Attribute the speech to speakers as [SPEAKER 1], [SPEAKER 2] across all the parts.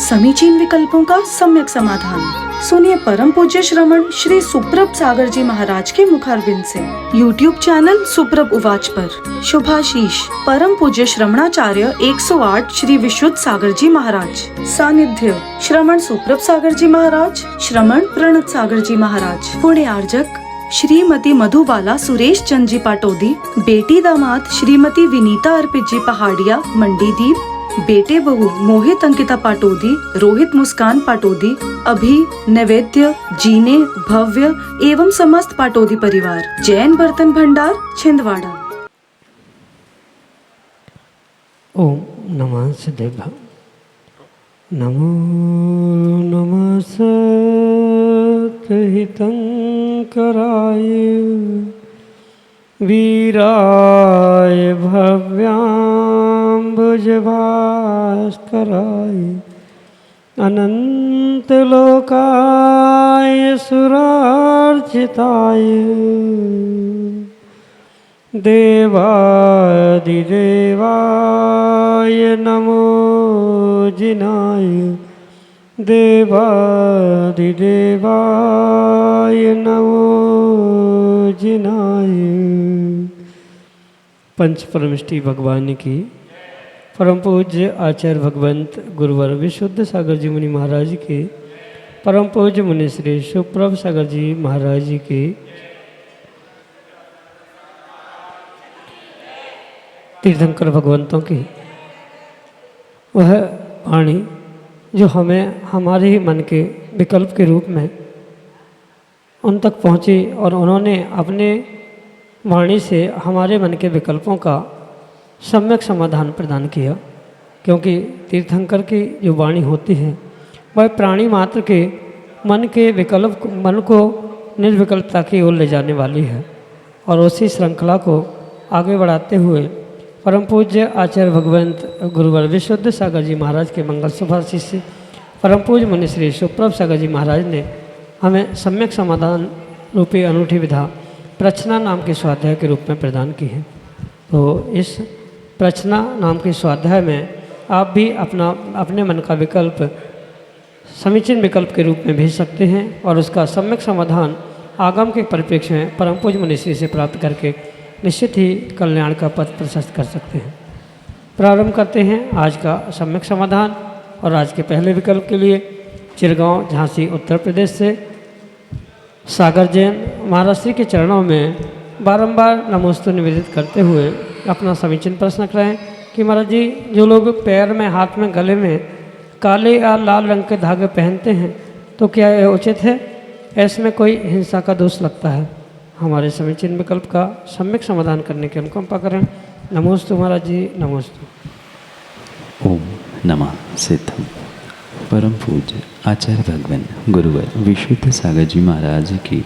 [SPEAKER 1] समीचीन विकल्पों का सम्यक समाधान। सुनिए परम पूज्य श्रमण श्री सुप्रभ सागर जी महाराज के मुखारबिंद से YouTube चैनल सुप्रभ उवाच पर शुभाशीष परम पूज्य श्रमणाचार्य 108 श्री विशुद्ध सागर जी महाराज। सानिध्य श्रमण सुप्रभ सागर जी महाराज, श्रमण प्रणत सागर जी महाराज। पुण्य आर्जक श्रीमती मधुबाला सुरेश चंद जी पाटोदी, बेटी दामाद श्रीमती विनीता अर्पित जी पहाड़िया मंडीदीप, बेटे बहू मोहित अंकिता पाटोदी, रोहित मुस्कान पाटोदी, अभी नैवेद्य जीने भव्य एवं समस्त पाटोदी परिवार। जैन बर्तन भंडार छिंदवाड़ा।
[SPEAKER 2] ओम नमः सदैव। नमो नमः सतहितंकराय वीराय भव्याम्बुजभास्कराय अनंतलोकाय सुरार्चिताय देवादिदेवाय नमो जिनाय देवादिदेवाय नमो जिनाय। पंच परमिष्टि भगवान की परम पूज्य आचार्य भगवंत गुरुवर विशुद्ध सागर जी मुनि महाराज के परम पूज्य मुनि श्री सुप्रभ सागर जी महाराज जी के तीर्थंकर भगवंतों की वह वाणी जो हमें हमारे ही मन के विकल्प के रूप में उन तक पहुँची और उन्होंने अपने वाणी से हमारे मन के विकल्पों का सम्यक समाधान प्रदान किया। क्योंकि तीर्थंकर की जो वाणी होती है वह प्राणी मात्र के मन के विकल्प मन को निर्विकल्पता की ओर ले जाने वाली है और उसी श्रृंखला को आगे बढ़ाते हुए परम पूज्य आचार्य भगवंत गुरुवर विशुद्ध सागर जी महाराज के मंगल शुभाशीष से परम पूज्य मुनि श्री सुप्रभ सागर जी महाराज ने हमें सम्यक समाधान रूपी अनूठी विधा प्रचना नाम के स्वाध्याय के रूप में प्रदान की है। तो इस प्रचना नाम के स्वाध्याय में आप भी अपने मन का विकल्प समीचीन विकल्प के रूप में भेज सकते हैं और उसका सम्यक समाधान आगम के परिप्रेक्ष्य में परम पूज्य मुनि श्री से प्राप्त करके निश्चित ही कल्याण का पथ प्रशस्त कर सकते हैं। प्रारंभ करते हैं आज का सम्यक समाधान और आज के पहले विकल्प के लिए चिरगांव झांसी उत्तर प्रदेश से सागर जैन महाराज श्री के चरणों में बारंबार नमोस्तु निवेदित करते हुए अपना समीचीन प्रश्न कराएं कि महाराज जी जो लोग पैर में हाथ में गले में काले या लाल रंग के धागे पहनते हैं तो क्या यह उचित है? ऐसे में कोई हिंसा का दोष लगता है? हमारे समीचीन विकल्प का सम्यक समाधान करने की अनुकंपा करें। नमोस्तु महाराज जी, नमोस्तु।
[SPEAKER 3] ओम नमः सिद्धम। परम पूज्य आचार्य भगवान गुरुवर विशुद्ध सागर जी महाराज की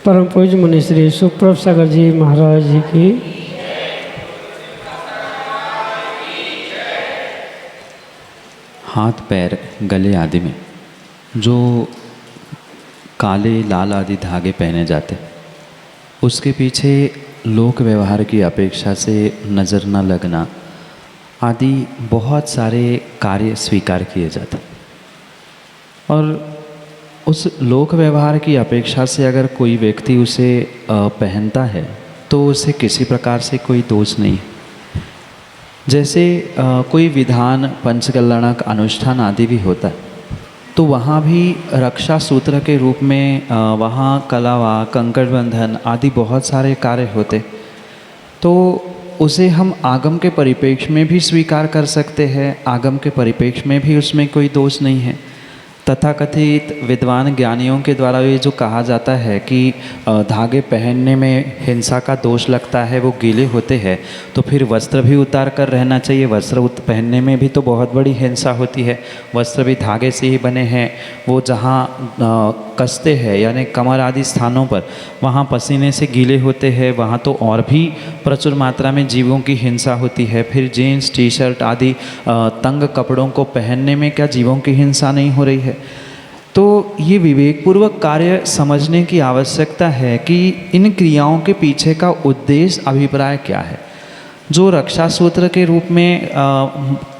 [SPEAKER 2] परम पूज्य मुनि श्री सुप्रभ सागर जी महाराज जी की
[SPEAKER 3] हाथ पैर गले आदि में जो काले लाल आदि धागे पहने जाते उसके पीछे लोक व्यवहार की अपेक्षा से नज़र न लगना आदि बहुत सारे कार्य स्वीकार किए जाते और उस लोक व्यवहार की अपेक्षा से अगर कोई व्यक्ति उसे पहनता है तो उसे किसी प्रकार से कोई दोष नहीं है। जैसे कोई विधान पंचकल्याणक अनुष्ठान आदि भी होता है तो वहाँ भी रक्षा सूत्र के रूप में वहाँ कलावा कंकड़ बंधन आदि बहुत सारे कार्य होते तो उसे हम आगम के परिप्रेक्ष्य में भी स्वीकार कर सकते हैं, आगम के परिप्रेक्ष्य में भी उसमें कोई दोष नहीं है। तथाकथित विद्वान ज्ञानियों के द्वारा ये जो कहा जाता है कि धागे पहनने में हिंसा का दोष लगता है, वो गीले होते हैं तो फिर वस्त्र भी उतार कर रहना चाहिए। वस्त्र पहनने में भी तो बहुत बड़ी हिंसा होती है। वस्त्र भी धागे से ही बने हैं, वो जहाँ कसते हैं यानी कमर आदि स्थानों पर वहाँ पसीने से गीले होते हैं, वहाँ तो और भी प्रचुर मात्रा में जीवों की हिंसा होती है। फिर जीन्स टी शर्ट आदि तंग कपड़ों को पहनने में क्या जीवों की हिंसा नहीं हो रही है? तो ये विवेकपूर्वक कार्य समझने की आवश्यकता है कि इन क्रियाओं के पीछे का उद्देश्य अभिप्राय क्या है। जो रक्षा सूत्र के रूप में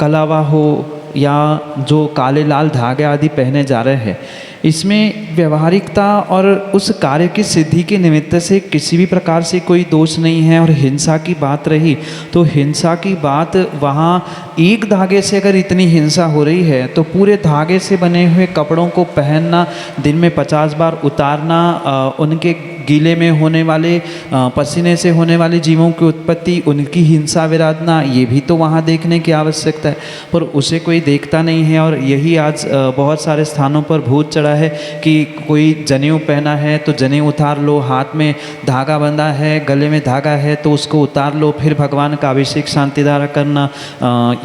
[SPEAKER 3] कलावा हो, या जो काले लाल धागे आदि पहने जा रहे हैं, इसमें व्यवहारिकता और उस कार्य की सिद्धि के निमित्त से किसी भी प्रकार से कोई दोष नहीं है। और हिंसा की बात रही तो हिंसा की बात वहाँ एक धागे से अगर इतनी हिंसा हो रही है तो पूरे धागे से बने हुए कपड़ों को पहनना, दिन में 50 बार उतारना, उनके गीले में होने वाले पसीने से होने वाले जीवों की उत्पत्ति, उनकी हिंसा विराधना, ये भी तो वहाँ देखने की आवश्यकता है, पर उसे कोई देखता नहीं है। और यही आज बहुत सारे स्थानों पर भूत चढ़ा है कि कोई जनेऊ पहना है तो जनेऊ उतार लो, हाथ में धागा बंधा है, गले में धागा है तो उसको उतार लो, फिर भगवान का अभिषेक शांतिधारा करना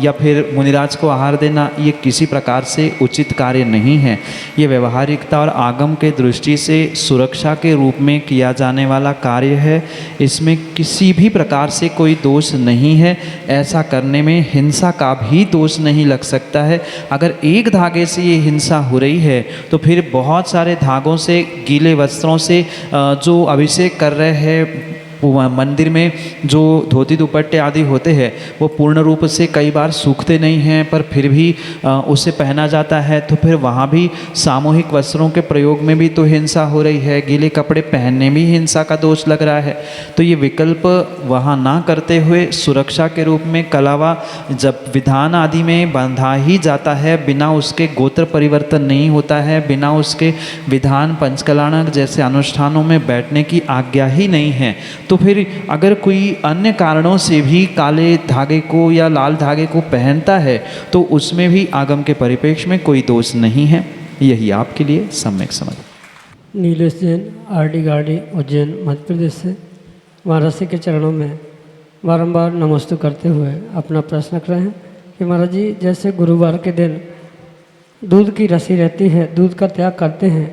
[SPEAKER 3] या फिर मुनिराज को आहार देना, ये किसी प्रकार से उचित कार्य नहीं है। ये व्यवहारिकता और आगम के दृष्टि से सुरक्षा के रूप में किया जाने वाला कार्य है। इसमें किसी भी प्रकार से कोई दोष नहीं है। ऐसा करने में हिंसा का भी दोष नहीं लग सकता है। अगर एक धागे से ये हिंसा हो रही है तो फिर बहुत सारे धागों से, गीले वस्त्रों से जो अभिषेक कर रहे हैं, मंदिर में जो धोती दुपट्टे आदि होते हैं वो पूर्ण रूप से कई बार सूखते नहीं हैं, पर फिर भी उसे पहना जाता है। तो फिर वहाँ भी सामूहिक वस्त्रों के प्रयोग में भी तो हिंसा हो रही है, गीले कपड़े पहनने में हिंसा का दोष लग रहा है। तो ये विकल्प वहाँ ना करते हुए सुरक्षा के रूप में कलावा जब विधान आदि में बंधा ही जाता है, बिना उसके गोत्र परिवर्तन नहीं होता है, बिना उसके विधान पंचकलाणक जैसे अनुष्ठानों में बैठने की आज्ञा ही नहीं है, तो फिर अगर कोई अन्य कारणों से भी काले धागे को या लाल धागे को पहनता है तो उसमें भी आगम के परिप्रेक्ष्य में कोई दोष नहीं है। यही आपके लिए सम्यक समझ।
[SPEAKER 2] नीलेश जैन, आरडी गाड़ी, उज्जैन, मध्य प्रदेश से महाराज जी के चरणों में बारंबार नमस्ते करते हुए अपना प्रश्न रख रहे हैं कि महाराज जी, जैसे गुरुवार के दिन दूध की रसी रहती है, दूध का त्याग करते हैं,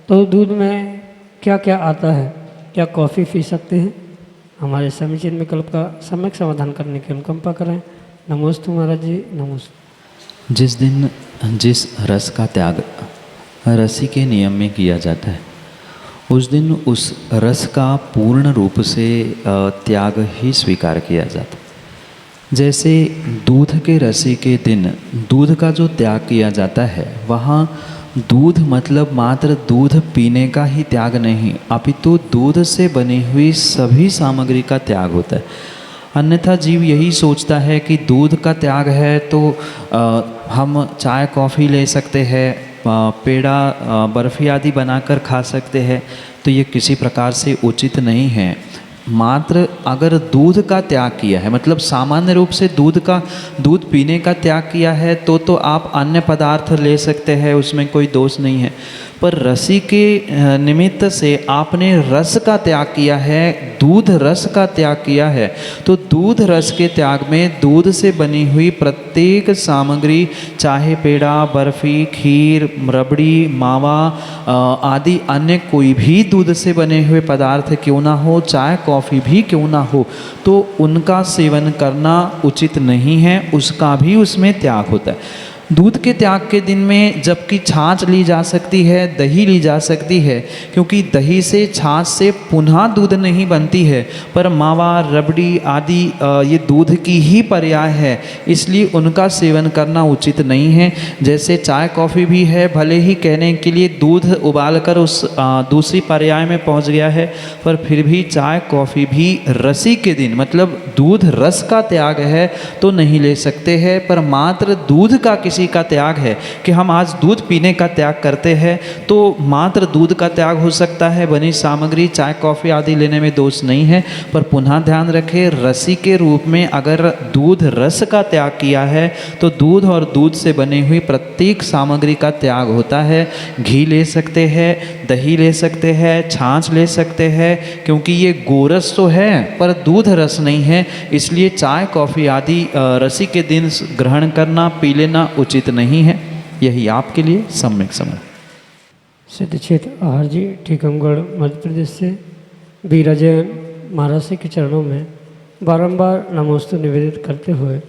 [SPEAKER 2] तो दूध में क्या क्या आता है? क्या कॉफ़ी पी सकते हैं? हमारे समीचीन विकल्प का सम्यक समाधान करने की अनुकंपा करें। नमोस्तु महाराज जी, नमोस्तु।
[SPEAKER 3] जिस दिन जिस रस का त्याग रसी के नियम में किया जाता है, उस दिन उस रस का पूर्ण रूप से त्याग ही स्वीकार किया जाता है। जैसे दूध के रसी के दिन दूध का जो त्याग किया जाता है, वहाँ दूध मतलब मात्र दूध पीने का ही त्याग नहीं, अपितु दूध से बनी हुई सभी सामग्री का त्याग होता है। अन्यथा जीव यही सोचता है कि दूध का त्याग है तो हम चाय कॉफ़ी ले सकते हैं, पेड़ा बर्फ़ी आदि बनाकर खा सकते हैं, तो ये किसी प्रकार से उचित नहीं है। मात्र अगर दूध का त्याग किया है, मतलब सामान्य रूप से दूध पीने का त्याग किया है, तो आप अन्य पदार्थ ले सकते हैं, उसमें कोई दोष नहीं है। पर रसी के निमित्त से आपने रस का त्याग किया है, दूध रस का त्याग किया है, तो दूध रस के त्याग में दूध से बनी हुई प्रत्येक सामग्री, चाहे पेड़ा, बर्फ़ी, खीर, रबड़ी, मावा आदि अन्य कोई भी दूध से बने हुए पदार्थ क्यों ना हो, चाय कॉफ़ी भी क्यों ना हो, तो उनका सेवन करना उचित नहीं है, उसका भी उसमें त्याग होता है। दूध के त्याग के दिन में जबकि छाछ ली जा सकती है, दही ली जा सकती है, क्योंकि दही से, छाछ से पुनः दूध नहीं बनती है, पर मावा, रबड़ी आदि ये दूध की ही पर्याय है, इसलिए उनका सेवन करना उचित नहीं है। जैसे चाय कॉफ़ी भी है, भले ही कहने के लिए दूध उबालकर उस दूसरी पर्याय में पहुंच गया है, पर फिर भी चाय कॉफ़ी भी रसी के दिन, मतलब दूध रस का त्याग है तो नहीं ले सकते हैं। पर मात्र दूध का किसी का त्याग है कि हम आज दूध पीने का त्याग करते हैं, तो मात्र दूध का त्याग हो सकता है, बनी सामग्री चाय कॉफ़ी आदि लेने में दोष नहीं है। पर पुनः ध्यान रखें, रसी के रूप में अगर दूध रस का त्याग किया है तो दूध और दूध से बनी हुई प्रत्येक सामग्री का त्याग होता है। घी ले सकते हैं, दही ले सकते हैं, छाछ ले सकते हैं, क्योंकि ये गोरस तो है पर दूध रस नहीं है, इसलिए चाय कॉफ़ी आदि रसी के दिन ग्रहण करना, पी लेना उचित नहीं है। यही आपके लिए सम्यक समझ।
[SPEAKER 2] सिद्धक्षेत्र आहार जी, टीकमगढ़, मध्य प्रदेश से बीरा जैन महाराज जी के चरणों में बारंबार नमोस्तु निवेदित करते हुए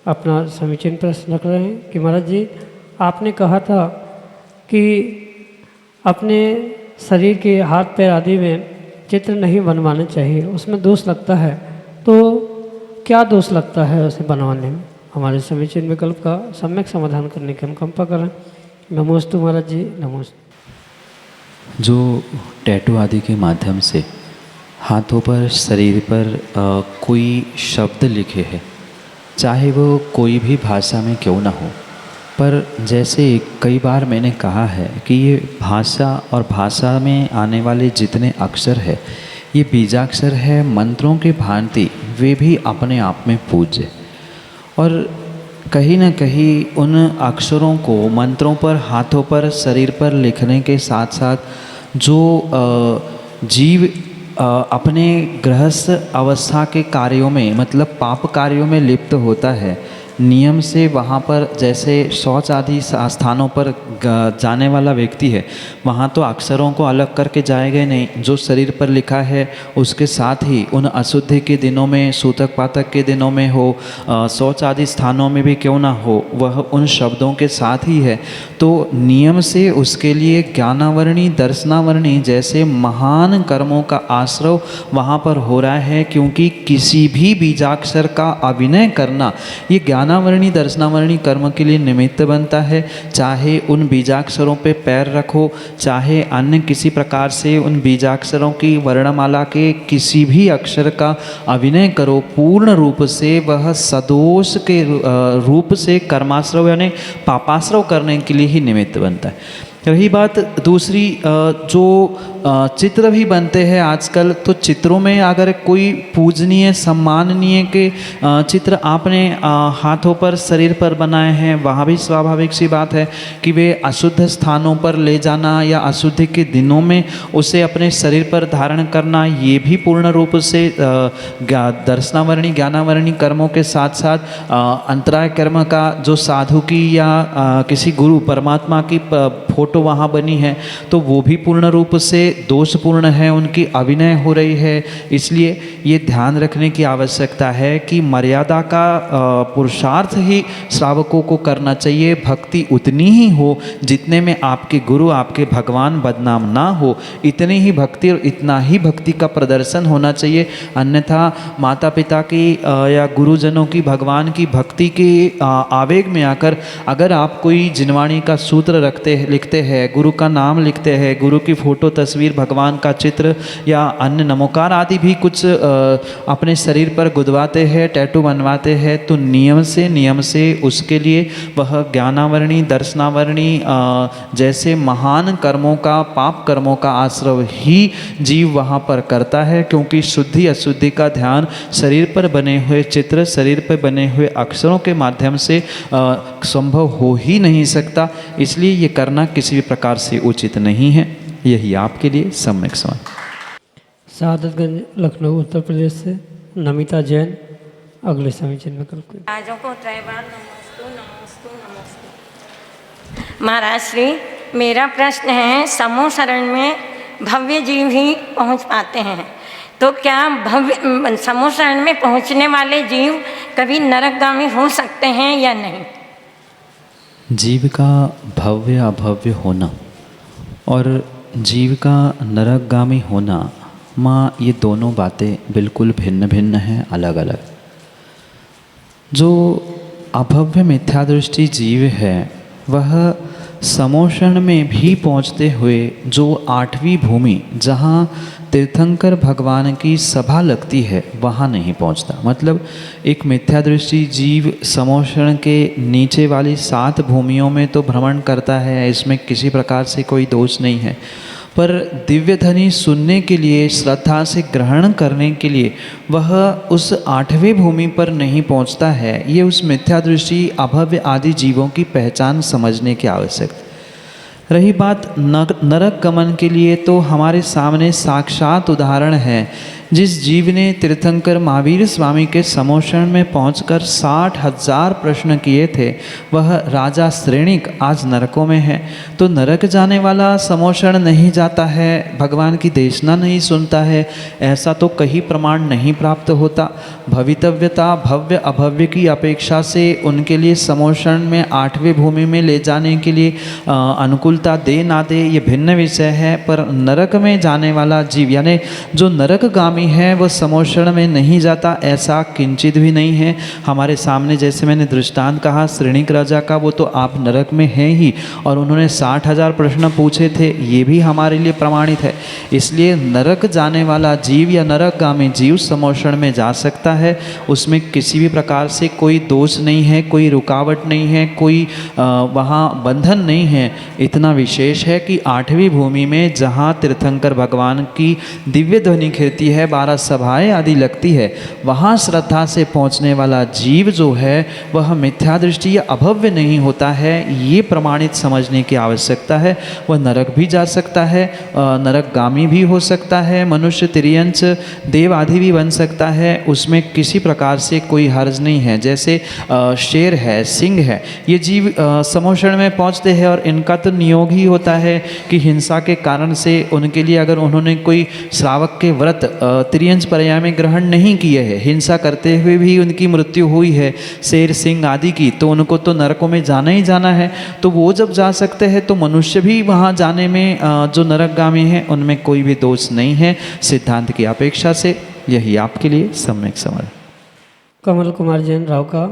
[SPEAKER 2] अपना समीचीन प्रश्न रख रहे हैं कि महाराज जी, आपने कहा था कि अपने शरीर के हाथ पैर आदि में चित्र नहीं बनवाने चाहिए, उसमें दोष लगता है, तो क्या दोष लगता है उसे बनवाने में? हमारे समीचीन विकल्प का सम्यक समाधान करने की हम कंपा करें। नमोस्तु महाराज जी, नमोस्तु।
[SPEAKER 3] जो टैटू आदि के माध्यम से हाथों पर, शरीर पर कोई शब्द लिखे हैं, चाहे वो कोई भी भाषा में क्यों ना हो, पर जैसे कई बार मैंने कहा है कि ये भाषा और भाषा में आने वाले जितने अक्षर है ये बीजाक्षर है, मंत्रों की भांति वे भी अपने आप में पूज्य, और कहीं ना कहीं उन अक्षरों को मंत्रों पर, हाथों पर, शरीर पर लिखने के साथ साथ जो जीव अपने गृहस्थ अवस्था के कार्यों में, मतलब पाप कार्यों में लिप्त होता है, नियम से वहाँ पर जैसे शौच आदि स्थानों पर जाने वाला व्यक्ति है, वहाँ तो अक्षरों को अलग करके जाएगा नहीं, जो शरीर पर लिखा है उसके साथ ही उन अशुद्धि के दिनों में, सूतक पातक के दिनों में हो, शौच आदि स्थानों में भी क्यों ना हो, वह उन शब्दों के साथ ही है। तो नियम से उसके लिए ज्ञानावरणी, दर्शनावरणी जैसे महान कर्मों का आश्रय वहाँ पर हो रहा है, क्योंकि किसी भी बीजाक्षर का अभिनय करना ये ज्ञानावरणी, दर्शनावरणी कर्म के लिए निमित्त बनता है। चाहे उन बीजाक्षरों पे पैर रखो, चाहे अन्य किसी प्रकार से उन बीजाक्षरों की वर्णमाला के किसी भी अक्षर का अभिनय करो, पूर्ण रूप से वह सदोष के रूप से कर्माश्रव यानी पापाश्रव करने के लिए ही निमित्त बनता है। रही बात दूसरी, जो चित्र भी बनते हैं आजकल, तो चित्रों में अगर कोई पूजनीय, सम्माननीय के चित्र आपने हाथों पर, शरीर पर बनाए हैं, वहाँ भी स्वाभाविक सी बात है कि वे अशुद्ध स्थानों पर ले जाना या अशुद्धि के दिनों में उसे अपने शरीर पर धारण करना, ये भी पूर्ण रूप से दर्शनावरणी, ज्ञानावरणी कर्मों के साथ साथ अंतराय कर्म का जो साधु की या किसी गुरु परमात्मा की फोटो वहाँ बनी है, तो वो भी पूर्ण रूप से दोषपूर्ण है, उनकी अभिनय हो रही है। इसलिए ये ध्यान रखने की आवश्यकता है कि मर्यादा का पुरुषार्थ ही श्रावकों को करना चाहिए। भक्ति उतनी ही हो जितने में आपके गुरु, आपके भगवान बदनाम ना हो, इतनी ही भक्ति और इतना ही भक्ति का प्रदर्शन होना चाहिए। अन्यथा माता पिता की या गुरुजनों की, भगवान की भक्ति के आवेग में आकर अगर आप कोई जिनवाणी का सूत्र लिखते हैं, गुरु का नाम लिखते हैं, गुरु की फोटो, तस्वीर, भगवान का चित्र या अन्य नमोकार आदि भी कुछ अपने शरीर पर गुदवाते हैं, टैटू बनवाते हैं, तो नियम से उसके लिए वह ज्ञानावरणी, दर्शनावरणी जैसे महान कर्मों का, पाप कर्मों का आश्रय ही जीव वहाँ पर करता है, क्योंकि शुद्धि अशुद्धि का ध्यान शरीर पर बने हुए चित्र, शरीर पर बने हुए अक्षरों के माध्यम से संभव हो ही नहीं सकता। इसलिए ये करना किसी भी प्रकार से उचित नहीं है। यही आपके लिए सम्यक समाधान।
[SPEAKER 2] सादतगंज, लखनऊ, उत्तर प्रदेश से नमिता जैन अगले समीचीन विकल्प के।
[SPEAKER 4] राजों को त्रैवार नमोस्तु नमोस्तु नमोस्तु। महाराज श्री, मेरा प्रश्न है, समूह शरण में भव्य जीव ही पहुंच पाते हैं, तो क्या भव्य समूह शरण में पहुंचने वाले जीव कभी नरकगामी हो सकते हैं या नहीं?
[SPEAKER 3] जीव का भव्य अभव्य होना और जीव का नरकगामी होना, माँ, ये दोनों बातें बिल्कुल भिन्न भिन्न हैं, अलग अलग। जो अभव्य मिथ्यादृष्टि जीव है वह समोषण में भी पहुँचते हुए जो 8वीं भूमि जहाँ तीर्थंकर भगवान की सभा लगती है वहाँ नहीं पहुँचता। मतलब एक मिथ्यादृष्टि जीव समोषण के नीचे वाली 7 भूमियों में तो भ्रमण करता है, इसमें किसी प्रकार से कोई दोष नहीं है, पर दिव्य ध्वनि सुनने के लिए, श्रद्धा से ग्रहण करने के लिए वह उस 8वें भूमि पर नहीं पहुंचता है। ये उस मिथ्यादृष्टि अभव्य आदि जीवों की पहचान समझने की आवश्यकता। रही बात नरक गमन के लिए, तो हमारे सामने साक्षात उदाहरण है। जिस जीव ने तीर्थंकर महावीर स्वामी के समोषण में पहुंचकर 60,000 प्रश्न किए थे, वह राजा श्रेणिक आज नरकों में है। तो नरक जाने वाला समोषण नहीं जाता है, भगवान की देशना नहीं सुनता है, ऐसा तो कहीं प्रमाण नहीं प्राप्त होता। भवितव्यता भव्य अभव्य की अपेक्षा से उनके लिए समोषण में 8वें भूमि में ले जाने के लिए अनुकूलता दे ना दे ये भिन्न विषय है। पर नरक में जाने वाला जीव, यानी जो नरकगामी नरकगामी है वह समोषण में नहीं जाता, ऐसा किंचित भी नहीं है। हमारे सामने जैसे मैंने दृष्टांत कहा श्रेणिक राजा का, वो तो आप नरक में हैं ही, और उन्होंने 60,000 प्रश्न पूछे थे, ये भी हमारे लिए प्रमाणित है। इसलिए नरक जाने वाला जीव या नरकगामी जीव समोषण में जा सकता है, उसमें किसी भी प्रकार से कोई दोष नहीं है, कोई रुकावट नहीं है, कोई वहाँ बंधन नहीं है। इतना विशेष है कि 8वीं भूमि में जहाँ तीर्थंकर भगवान की दिव्य ध्वनि खिरती है, 12 सभाएं आदि लगती है, वहाँ श्रद्धा से पहुँचने वाला जीव जो है वह मिथ्या दृष्टि या अभव्य नहीं होता है, ये प्रमाणित समझने की आवश्यकता है। वह नरक भी जा सकता है, नरकगामी भी हो सकता है, मनुष्य तिर्यंच देव आदि भी बन सकता है, उसमें किसी प्रकार से कोई हर्ज नहीं है। जैसे शेर है, सिंह है, ये जीव समोषण में पहुंचते हैं और इनका तो नियोग ही होता है कि हिंसा के कारण से उनके लिए अगर उन्होंने कोई श्रावक के व्रत तिर्यंच पर्याय में ग्रहण नहीं किए हैं, हिंसा करते हुए भी उनकी मृत्यु हुई है शेर सिंह आदि की, तो उनको तो नरकों में जाना ही जाना है। तो वो जब जा सकते हैं तो मनुष्य भी वहाँ जाने में जो नरकगामी हैं उनमें कोई भी दोष नहीं है सिद्धांत की अपेक्षा से। यही आपके लिए सम्यक समझ।
[SPEAKER 2] कमल कुमार जैन राव का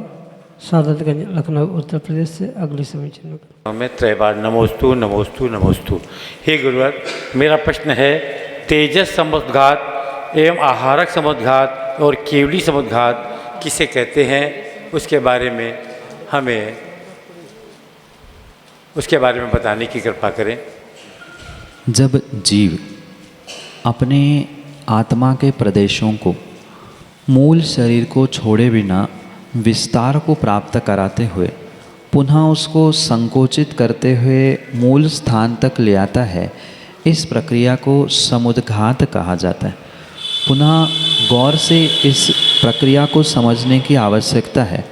[SPEAKER 2] सादतगंज लखनऊ उत्तर प्रदेश से अगली समीक्षा
[SPEAKER 5] मैं त्रैवार नमोस्तु नमोस्तु नमोस्तु। हे गुरुवर, मेरा प्रश्न है तेजस समुद्घात एवं आहारक समुद्घात और केवली समुद्घात किसे कहते हैं, उसके बारे में हमें बताने की कृपा करें।
[SPEAKER 3] जब जीव अपने आत्मा के प्रदेशों को मूल शरीर को छोड़े बिना विस्तार को प्राप्त कराते हुए पुनः उसको संकोचित करते हुए मूल स्थान तक ले आता है, इस प्रक्रिया को समुद्घात कहा जाता है। पुनः गौर से इस प्रक्रिया को समझने की आवश्यकता है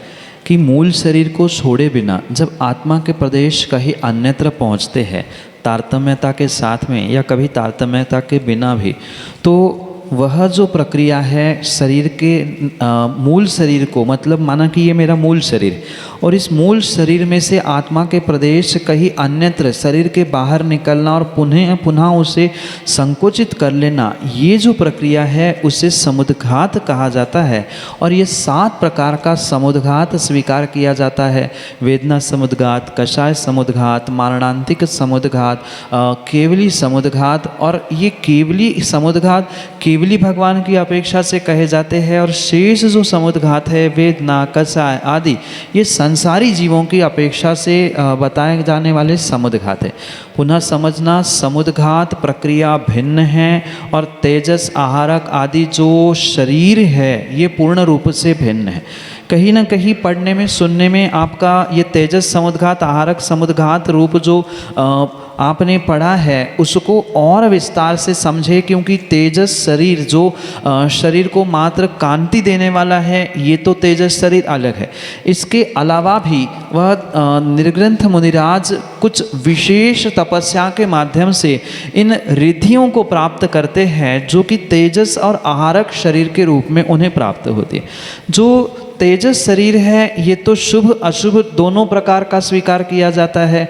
[SPEAKER 3] कि मूल शरीर को छोड़े बिना जब आत्मा के प्रदेश कहीं अन्यत्र पहुंचते हैं, तारतम्यता के साथ में या कभी तारतम्यता के बिना भी, तो वह जो प्रक्रिया है शरीर के मूल शरीर को, मतलब माना कि ये मेरा मूल शरीर, और इस मूल शरीर में से आत्मा के प्रदेश कहीं अन्यत्र शरीर के बाहर निकलना और पुनः उसे संकुचित कर लेना, ये जो प्रक्रिया है उसे समुद्घात कहा जाता है। और ये 7 प्रकार का समुद्घात स्वीकार किया जाता है। वेदना समुद्घात, कषाय समुद्घात, मारणांतिक समुद्घात, केवली समुद्घात। और ये केवली समुद्घात केवली भगवान की अपेक्षा से कहे जाते हैं, और शेष जो समुद्घात है वेदना, कषाय आदि, ये संसारी जीवों की अपेक्षा से बताए जाने वाले समुद्घात है। पुनः समझना, समुद्घात प्रक्रिया भिन्न है और तेजस आहारक आदि जो शरीर है ये पूर्ण रूप से भिन्न है। कहीं ना कहीं पढ़ने में सुनने में आपका ये तेजस समुद्घात आहारक समुद्घात रूप जो आपने पढ़ा है उसको और विस्तार से समझे, क्योंकि तेजस शरीर जो शरीर को मात्र कांति देने वाला है, ये तो तेजस शरीर अलग है। इसके अलावा भी वह निर्ग्रंथ मुनिराज कुछ विशेष तपस्या के माध्यम से इन रिद्धियों को प्राप्त करते हैं जो कि तेजस और आहारक शरीर के रूप में उन्हें प्राप्त होती है। जो तेजस शरीर है ये तो शुभ अशुभ दोनों प्रकार का स्वीकार किया जाता है।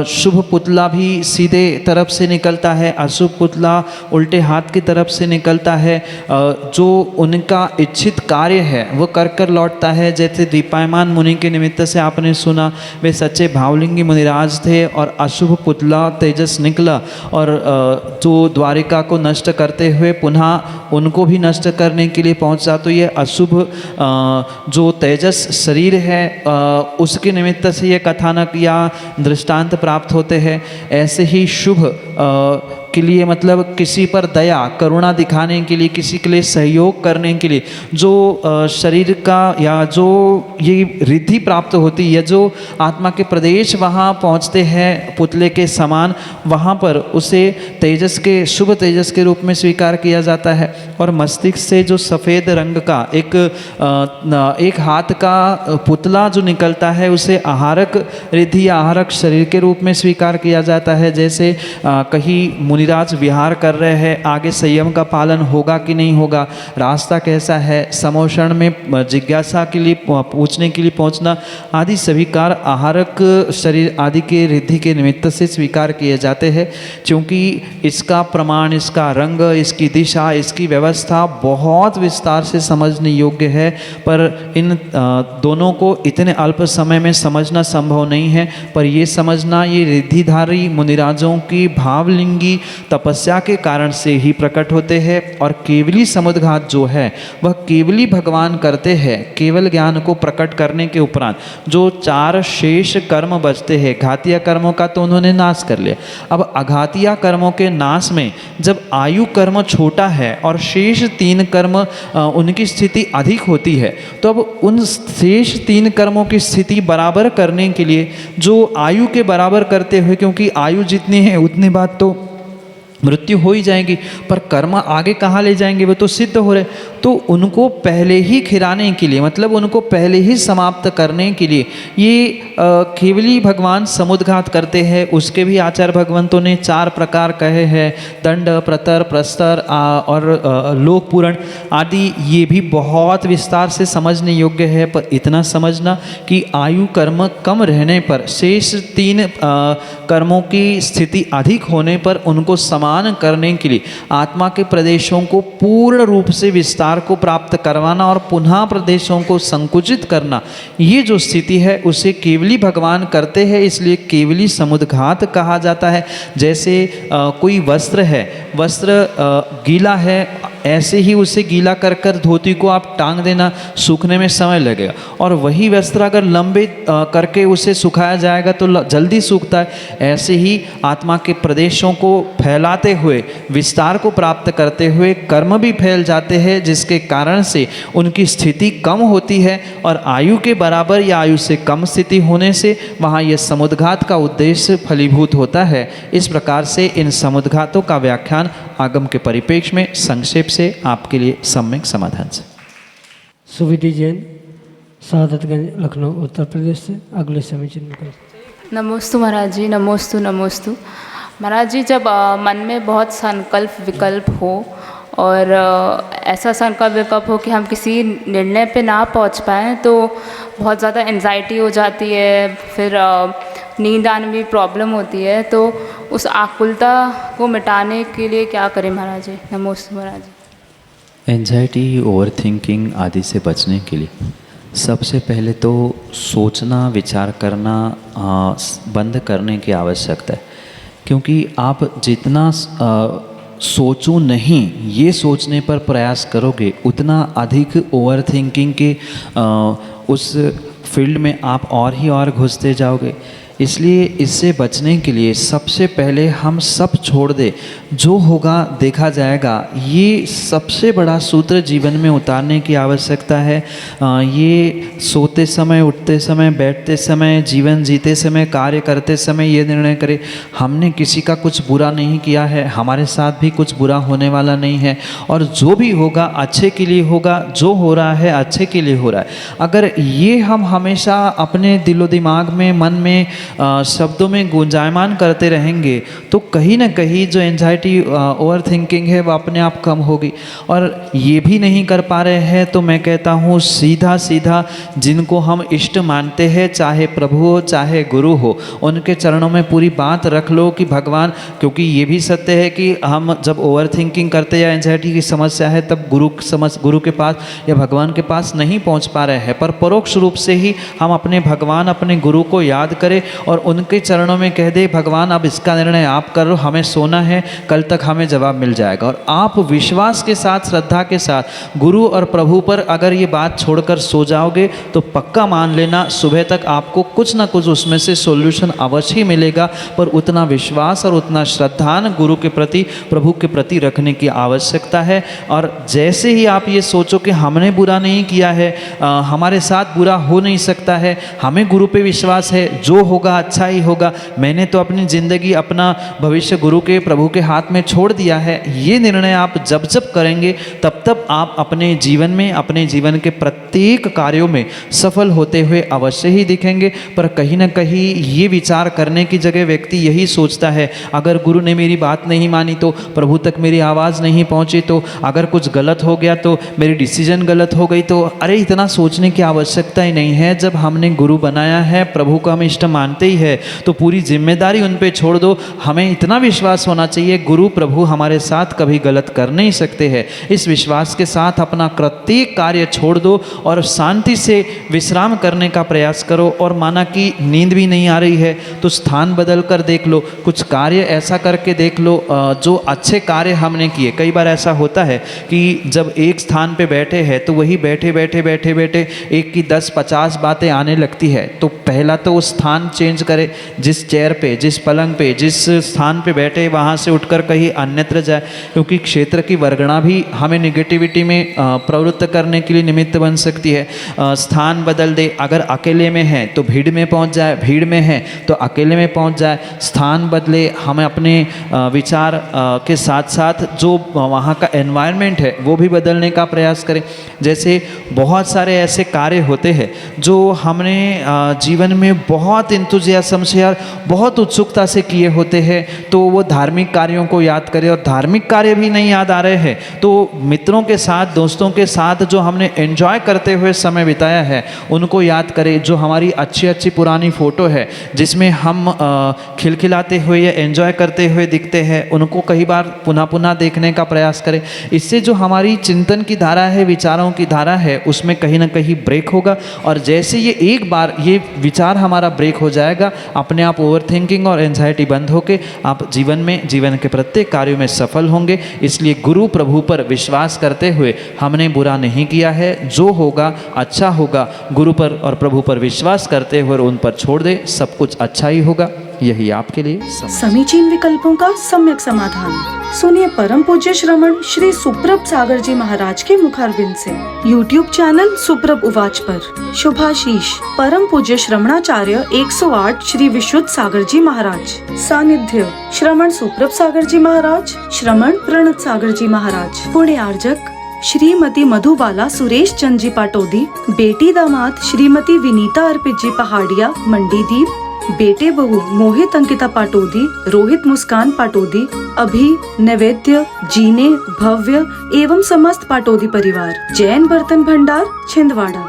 [SPEAKER 3] शुभ पुतला भी सीधे तरफ से निकलता है, अशुभ पुतला उल्टे हाथ की तरफ से निकलता है। जो उनका इच्छित कार्य है वो कर कर लौटता है। जैसे दीपायमान मुनि के निमित्त से आपने सुना, वे सच्चे भावलिंगी मुनिराज थे और अशुभ पुतला तेजस निकला और जो द्वारिका को नष्ट करते हुए पुनः उनको भी नष्ट करने के लिए पहुंचा। तो ये अशुभ जो तेजस शरीर है उसके निमित्त से ये कथानक या दृष्टांत प्राप्त होते हैं। ऐसे ही शुभ के लिए मतलब किसी पर दया करुणा दिखाने के लिए, किसी के लिए सहयोग करने के लिए जो शरीर का या जो ये रिद्धि प्राप्त होती है, जो आत्मा के प्रदेश वहाँ पहुँचते हैं पुतले के समान, वहाँ पर उसे तेजस के शुभ तेजस के रूप में स्वीकार किया जाता है। और मस्तिष्क से जो सफ़ेद रंग का एक हाथ का पुतला जो निकलता है उसे आहारक रिद्धि या आहारक शरीर के रूप में स्वीकार किया जाता है। जैसे कहीं मुनिराज मुनिराज विहार कर रहे हैं, आगे संयम का पालन होगा कि नहीं होगा, रास्ता कैसा है, समोषण में जिज्ञासा के लिए पूछने के लिए पहुंचना आदि सभी कार्य आहारक शरीर आदि के रिद्धि के निमित्त से स्वीकार किए जाते हैं। क्योंकि इसका प्रमाण, इसका रंग, इसकी दिशा, इसकी व्यवस्था बहुत विस्तार से समझने योग्य है, पर इन दोनों को इतने अल्प समय में समझना संभव नहीं है। पर ये समझना ये रिद्धिधारी मुनिराजों की भावलिंगी तपस्या के कारण से ही प्रकट होते हैं। और केवली समुद्घात जो है वह केवली भगवान करते हैं। केवल ज्ञान को प्रकट करने के उपरांत जो 4 शेष कर्म बचते हैं, घातीय कर्मों का तो उन्होंने नाश कर लिया। अब अघातीय कर्मों के नाश में जब आयु कर्म छोटा है और शेष 3 कर्म उनकी स्थिति अधिक होती है, तो अब उन शेष 3 कर्मों की स्थिति बराबर करने के लिए जो आयु के बराबर करते हुए, क्योंकि आयु जितनी है उतनी बात तो मृत्यु हो ही जाएगी, पर कर्म आगे कहाँ ले जाएंगे, वो तो सिद्ध हो रहे। तो उनको पहले ही खिराने के लिए, मतलब उनको पहले ही समाप्त करने के लिए ये केवली भगवान समुद्घात करते हैं। उसके भी आचार्य भगवंतों ने 4 प्रकार कहे हैं, दंड, प्रतर, प्रस्तर और लोक पूरण आदि। ये भी बहुत विस्तार से समझने योग्य है, पर इतना समझना कि आयु कर्म कम रहने पर, शेष 3 कर्मों की स्थिति अधिक होने पर उनको समान करने के लिए आत्मा के प्रदेशों को पूर्ण रूप से विस्तार को प्राप्त करवाना और पुनः प्रदेशों को संकुचित करना, ये जो स्थिति है उसे केवली भगवान करते हैं। इसलिए केवली समुद्घात कहा जाता है। जैसे कोई वस्त्र है, वस्त्र गीला है, ऐसे ही उसे गीला कर कर धोती को आप टांग देना, सूखने में समय लगेगा। और वही वस्त्र अगर लंबे करके उसे सुखाया जाएगा तो जल्दी सूखता है। ऐसे ही आत्मा के प्रदेशों को फैलाते हुए, विस्तार को प्राप्त करते हुए कर्म भी फैल जाते हैं, जिसके कारण से उनकी स्थिति कम होती है। और आयु के बराबर या आयु से कम स्थिति होने से वहाँ यह समुद्घात का उद्देश्य फलीभूत होता है। इस प्रकार से इन समुद्घातों का व्याख्यान आगम के परिप्रेक्ष्य में संक्षेप से आपके लिए सम्यक समाधान से।
[SPEAKER 2] सुविधि जैन, शहादतगंज, लखनऊ, उत्तर प्रदेश से अगले समय चिन्ह कर।
[SPEAKER 6] नमोस्तु महाराज जी, नमोस्तु नमोस्तु। महाराज जी, जब मन में बहुत संकल्प विकल्प हो और ऐसा संकल्प विकल्प हो कि हम किसी निर्णय पे ना पहुंच पाएँ, तो बहुत ज़्यादा एंजाइटी हो जाती है, फिर नींद आने में प्रॉब्लम होती है। तो उस आकुलता को मिटाने के लिए क्या करें महाराज जी? नमोस्तु महाराज जी।
[SPEAKER 3] एंजाइटी, ओवर थिंकिंग आदि से बचने के लिए सबसे पहले तो सोचना, विचार करना बंद करने की आवश्यकता है। क्योंकि आप जितना सोचूं नहीं ये सोचने पर प्रयास करोगे, उतना अधिक ओवर थिंकिंग के उस फील्ड में आप और ही और घुसते जाओगे। इसलिए इससे बचने के लिए सबसे पहले हम सब छोड़ दे, जो होगा देखा जाएगा, ये सबसे बड़ा सूत्र जीवन में उतारने की आवश्यकता है। ये सोते समय, उठते समय, बैठते समय, जीवन जीते समय, कार्य करते समय ये निर्णय करें, हमने किसी का कुछ बुरा नहीं किया है, हमारे साथ भी कुछ बुरा होने वाला नहीं है, और जो भी होगा अच्छे के लिए होगा, जो हो रहा है अच्छे के लिए हो रहा है। अगर ये हम हमेशा अपने दिलो दिमाग में, मन में, शब्दों में गुंजायमान करते रहेंगे, तो कहीं ना कहीं जो एंजाइटी, ओवर थिंकिंग है वो अपने आप कम होगी। और ये भी नहीं कर पा रहे हैं तो मैं कहता हूँ सीधा सीधा जिनको हम इष्ट मानते हैं, चाहे प्रभु हो चाहे गुरु हो, उनके चरणों में पूरी बात रख लो कि भगवान, क्योंकि ये भी सत्य है कि हम जब ओवर थिंकिंग करते या एंजाइटी की समस्या है तब गुरु के पास या भगवान के पास नहीं पहुँच पा रहे हैं, पर परोक्ष रूप से ही हम अपने भगवान, अपने गुरु को याद करें और उनके चरणों में कह दे, भगवान अब इसका निर्णय आप करो, हमें सोना है, कल तक हमें जवाब मिल जाएगा। और आप विश्वास के साथ, श्रद्धा के साथ गुरु और प्रभु पर अगर ये बात छोड़कर सो जाओगे तो पक्का मान लेना सुबह तक आपको कुछ ना कुछ उसमें से सॉल्यूशन अवश्य ही मिलेगा। पर उतना विश्वास और उतना श्रद्धान गुरु के प्रति, प्रभु के प्रति रखने की आवश्यकता है। और जैसे ही आप ये सोचो कि हमने बुरा नहीं किया है, हमारे साथ बुरा हो नहीं सकता है, हमें गुरु पे विश्वास है, जो होगा होगा अच्छा ही होगा, मैंने तो अपनी ज़िंदगी अपना भविष्य गुरु के प्रभु के हाथ में छोड़ दिया है, ये निर्णय आप जब जब करेंगे तब तब आप अपने जीवन में, अपने जीवन के प्रत्येक कार्यों में सफल होते हुए अवश्य ही दिखेंगे। पर कहीं ना कहीं ये विचार करने की जगह व्यक्ति यही सोचता है, अगर गुरु ने मेरी बात नहीं मानी तो, प्रभु तक मेरी आवाज़ नहीं पहुंची तो, अगर कुछ गलत हो गया तो, मेरी डिसीजन गलत हो गई तो। अरे इतना सोचने की आवश्यकता ही नहीं है। जब हमने गुरु बनाया है, प्रभु को हम इष्ट मानते ही है, तो पूरी जिम्मेदारी उन पे छोड़ दो। हमें इतना विश्वास होना चाहिए, गुरु प्रभु हमारे साथ कभी गलत कर नहीं सकते हैं। इस विश्वास के साथ अपना प्रत्येक कार्य छोड़ दो और शांति से विश्राम करने का प्रयास करो। और माना कि नींद भी नहीं आ रही है तो स्थान बदल कर देख लो, कुछ कार्य ऐसा करके देख लो जो अच्छे कार्य हमने किए। कई बार ऐसा होता है कि जब एक स्थान पे बैठे हैं तो वही बैठे बैठे बैठे बैठे एक की 10-50 बातें आने लगती है। तो पहला तो वो स्थान चेंज करे, जिस चेयर पे, जिस पलंग पे, जिस स्थान पे बैठे वहाँ से उठकर कहीं अन्यत्र जाए, क्योंकि क्षेत्र की वर्गणा भी हमें निगेटिविटी में प्रवृत्त करने के लिए निमित्त बन सकती है। स्थान बदल दे, अगर अकेले में है तो भीड़ में पहुँच जाए, भीड़ में है तो अकेले में पहुँच जाए। स्थान बदले, हमें अपने विचार के साथ साथ जो वहाँ का एनवायरनमेंट है वो भी बदलने का प्रयास करें। जैसे बहुत सारे ऐसे कार्य होते हैं जो हमने जीवन में बहुत इंतुजियाज्म से और बहुत उत्सुकता से किए होते हैं, तो वो धार्मिक कार्यों को याद करें। और धार्मिक कार्य भी नहीं याद आ रहे हैं तो मित्रों के साथ, दोस्तों के साथ जो हमने एंजॉय करते हुए समय बिताया है उनको याद करें। जो हमारी अच्छी अच्छी पुरानी फ़ोटो है जिसमें हम खिलखिलाते हुए या एंजॉय करते हुए दिखते हैं, उनको कई बार पुनः पुनः देखने का प्रयास करें। इससे जो हमारी चिंतन की धारा है, विचारों की धारा है, उसमें कहीं ना कहीं ब्रेक होगा। और जैसे ये एक बार ये विचार हमारा ब्रेक हो जाएगा, अपने आप ओवर थिंकिंग और एंजाइटी बंद होके आप जीवन में, जीवन के प्रत्येक कार्यों में सफल होंगे। इसलिए गुरु प्रभु पर विश्वास करते हुए हमने बुरा नहीं किया है, जो होगा अच्छा होगा। गुरु पर और प्रभु पर विश्वास करते हुए उन पर छोड़ दे, सब कुछ अच्छा ही होगा। यही आपके लिए
[SPEAKER 1] समीचीन विकल्पों का सम्यक समाधान। सुनिए परम पूज्य श्रमण श्री सुप्रभ सागर जी महाराज के मुखारबिंद से YouTube चैनल सुप्रभ उवाच पर शुभाशीष परम पूज्य श्रमणाचार्य 108 श्री विशुद्ध सागर जी महाराज। सानिध्य श्रमण सुप्रभ सागर जी महाराज, श्रमण प्रणत सागर जी महाराज। पुण्य आर्जक श्रीमती मधुबाला सुरेश चंद जी पाटोदी, बेटी दामाद श्रीमती विनीता अर्पित जी पहाड़िया मंडीदीप, बेटे बहू मोहित अंकिता पाटोदी, रोहित मुस्कान पाटोदी, अभी नैवेद्य जीने भव्य एवं समस्त पाटोदी परिवार। जैन बर्तन भंडार छिंदवाड़ा।